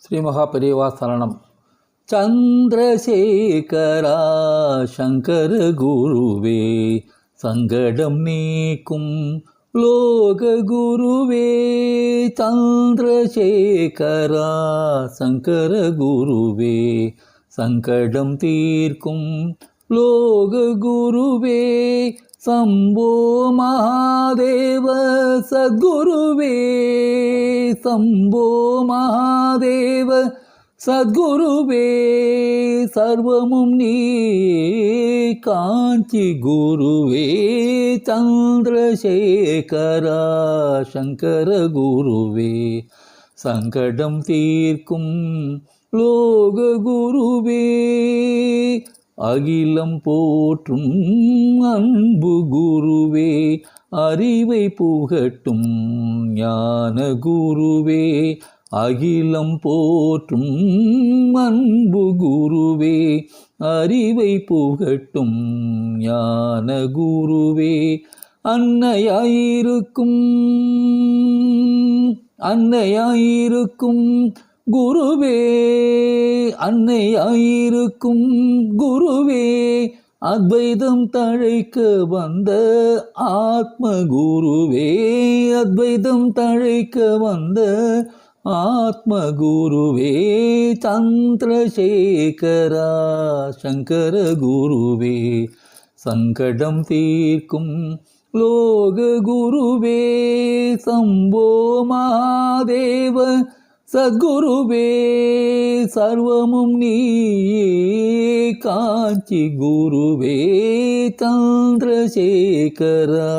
ஸ்ரீ மகா பெரியவா சரணம். சந்திரசேகரா சங்கர குருவே, சங்கடம் நீக்கும் லோக குருவே. சந்திரசேகரா சங்கர குருவே, சங்கடம் தீர்க்கும் லோக குருவே. சம்போ மகாதேவ சத்குருவே, சம்போ மகாதேவ சத்குருவே. சர்வமும் நீ காஞ்சி குருவே. சந்திரசேகரா சங்கர குருவே, சங்கடம் தீர்க்கும் லோக குருவே. அகிலம் போற்றும் அன்பு குருவே, அறிவை புகட்டும் ஞான குருவே. அகிலம் போற்றும் அன்பு குருவே, அறிவை புகட்டும் ஞான குருவே. அன்னையாயிருக்கும் அன்னையாயிருக்கும் குருவே, அன்னையாயிருக்கும் குருவே. அத்வைதம் தழைக்க வந்த ஆத்ம குருவே, அத்வைதம் தழைக்க வந்த ஆத்ம குருவே. சந்திரசேகரா சங்கர குருவே, சங்கடம் தீர்க்கும் லோக குருவே. சம்போ மகாதேவ சத்குருவே, சர்வமும் நீயே காஞ்சி குருவே. சந்திரசேகரா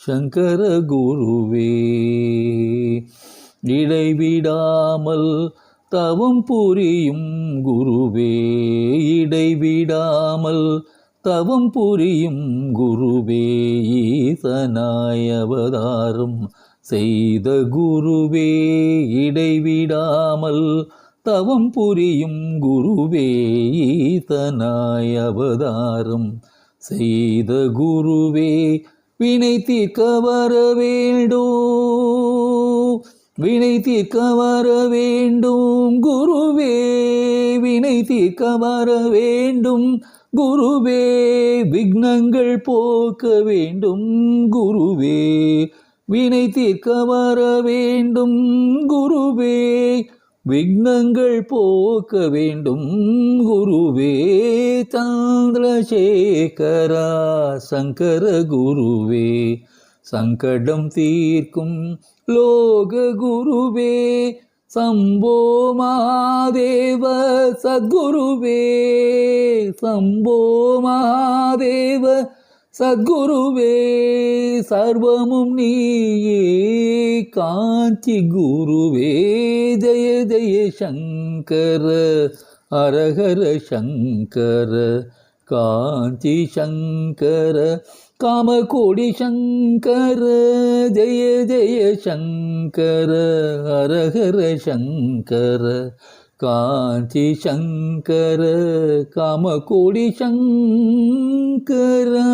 சங்கர குருவே, இடைவிடாமல் தவம் புரியும் குருவே, இடைவிடாமல் தவம் புரியும் குருவே. ஈசனாய் அவதாரம் செய்த குருவே, இடைவிடாமல் தவம் புரியும் குருவே. ஈசனாய் அவதாரம் செய்த குருவே. வினை தீர்க்க வர வேண்டும், வினை தீர்க்க வர வேண்டும் குருவே, வினை தீர்க்க வர வேண்டும் குருவே. விக்னங்கள் போக்க வேண்டும் குருவே, வினை தீர்க்க வர வேண்டும் குருவே. விக்னங்கள் போக்க வேண்டும் குருவே. சந்திரசேகரா சங்கர குருவே, சங்கடம் தீர்க்கும் லோக குருவே. சம்போ மகாதேவ சத்குருவே, சம்போ மகாதேவ சத்குருவே. சர்வமும் நீயே காஞ்சி குருவே. ஜெய ஜெய சங்கர ஹரஹர சங்கர, காஞ்சி சங்கர காமகோடி சங்கர. ஜெய ஜெய சங்கர ஹரஹர சங்கர, காஞ்சி சங்கர காமகோடி சங்கரா.